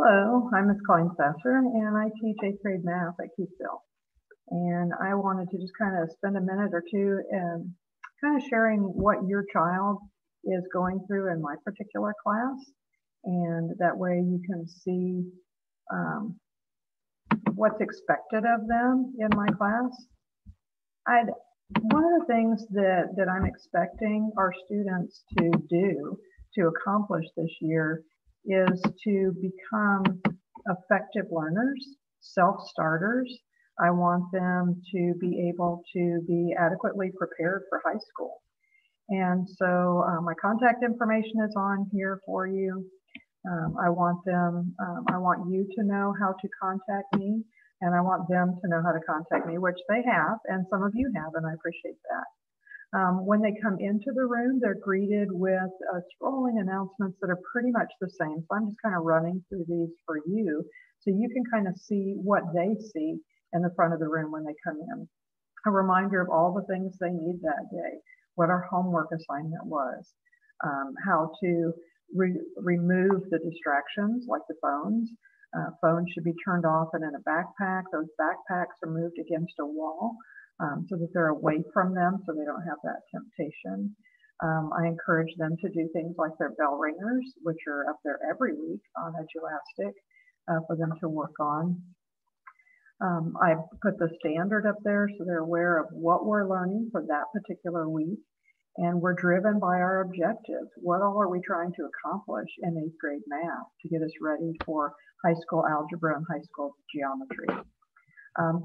Hello, I'm Ms. Kleinsasser, and I teach 8th grade math at Keithville. And I wanted to just kind of spend a minute or two and kind of sharing what your child is going through in my particular class. And that way you can see um, what's expected of them in my class. One of the things that I'm expecting our students to do to accomplish this year is to become effective learners, self-starters. I want them to be able to be adequately prepared for high school. And so my contact information is on here for you. I want you to know how to contact me, and I want them to know how to contact me, which they have, and some of you have, and I appreciate that. When they come into the room, they're greeted with scrolling announcements that are pretty much the same. So I'm just kind of running through these for you so you can kind of see what they see in the front of the room when they come in. A reminder of all the things they need that day, what our homework assignment was, how to remove the distractions like the phones. Phones should be turned off and in a backpack. Those backpacks are moved against a wall so that they're away from them so they don't have that temptation. I encourage them to do things like their bell ringers, which are up there every week on Edulastic for them to work on. I put the standard up there so they're aware of what we're learning for that particular week. And we're driven by our objectives. What all are we trying to accomplish in 8th grade math to get us ready for high school algebra and high school geometry?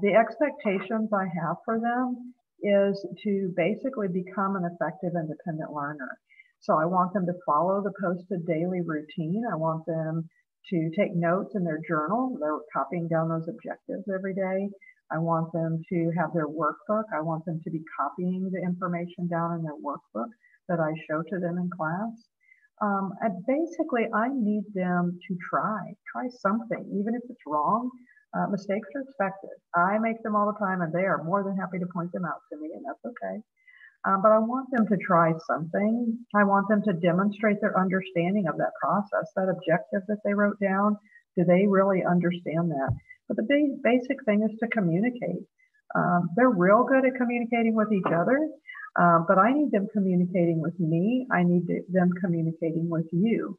The expectations I have for them is to basically become an effective independent learner. So I want them to follow the posted daily routine. I want them to take notes in their journal. They're copying down those objectives every day. I want them to have their workbook. I want them to be copying the information down in their workbook that I show to them in class. And basically, I need them to try something, even if it's wrong. Mistakes are expected. I make them all the time, and they are more than happy to point them out to me, and that's okay. But I want them to try something. I want them to demonstrate their understanding of that process, that objective that they wrote down. Do they really understand that? But the basic thing is to communicate. They're real good at communicating with each other, but I need them communicating with me. I need them communicating with you.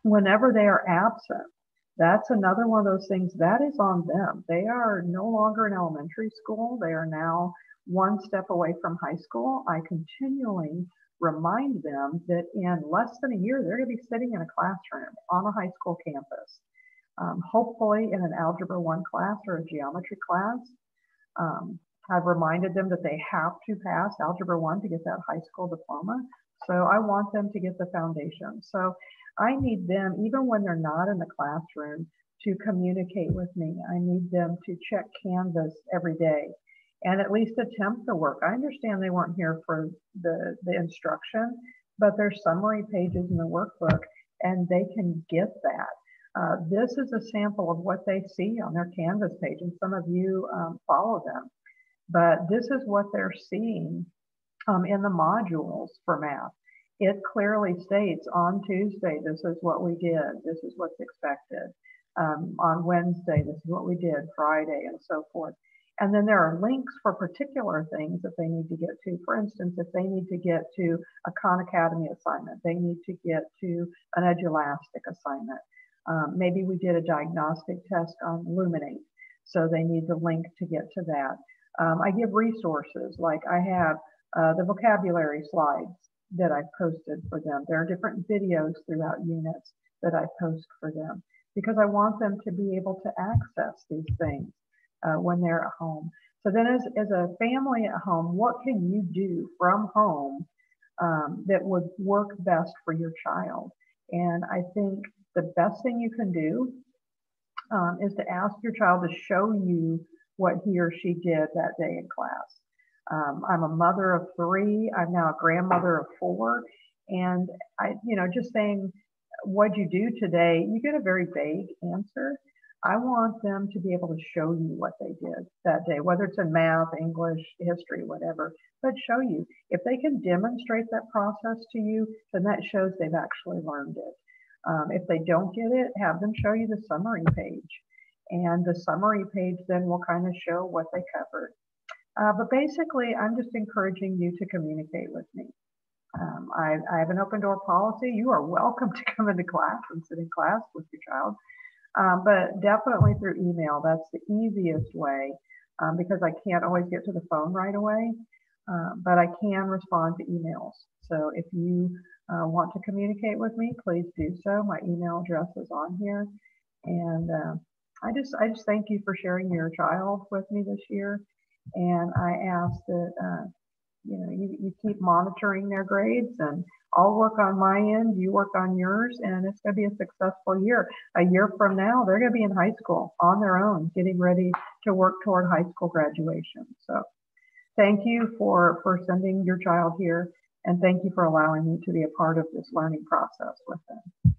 Whenever they are absent, that's another one of those things that is on them. They are no longer in elementary school. They are now one step away from high school. I continually remind them that in less than a year, they're going to be sitting in a classroom on a high school campus. Hopefully in an Algebra 1 class or a geometry class. I've reminded them that they have to pass Algebra 1 to get that high school diploma. So I want them to get the foundation. So I need them, even when they're not in the classroom, to communicate with me. I need them to check Canvas every day and at least attempt the work. I understand they weren't here for the instruction, but there's summary pages in the workbook and they can get that. This is a sample of what they see on their Canvas page, and some of you follow them. But this is what they're seeing in the modules for math. It clearly states on Tuesday, this is what we did, this is what's expected. On Wednesday, this is what we did, Friday, and so forth. And then there are links for particular things that they need to get to. For instance, if they need to get to a Khan Academy assignment, they need to get to an Edulastic assignment. Maybe we did a diagnostic test on Luminate, so they need the link to get to that. I give resources, like I have the vocabulary slides that I've posted for them. There are different videos throughout units that I post for them because I want them to be able to access these things when they're at home. So then as a family at home, what can you do from home that would work best for your child? And I think the best thing you can do is to ask your child to show you what he or she did that day in class. I'm a mother of 3. I'm now a grandmother of 4. And just saying, what'd you do today? You get a very vague answer. I want them to be able to show you what they did that day, whether it's in math, English, history, whatever, but show you. If they can demonstrate that process to you, then that shows they've actually learned it. If they don't get it, have them show you the summary page. And the summary page then will kind of show what they covered. But basically, I'm just encouraging you to communicate with me. I have an open door policy. You are welcome to come into class and sit in class with your child, but definitely through email. That's the easiest way because I can't always get to the phone right away, but I can respond to emails. So if you want to communicate with me, please do so. My email address is on here, and I just thank you for sharing your child with me this year, and I ask that you keep monitoring their grades, and I'll work on my end, you work on yours, and it's going to be a successful year. A year from now, they're going to be in high school on their own, getting ready to work toward high school graduation. So thank you for sending your child here, and thank you for allowing me to be a part of this learning process with them.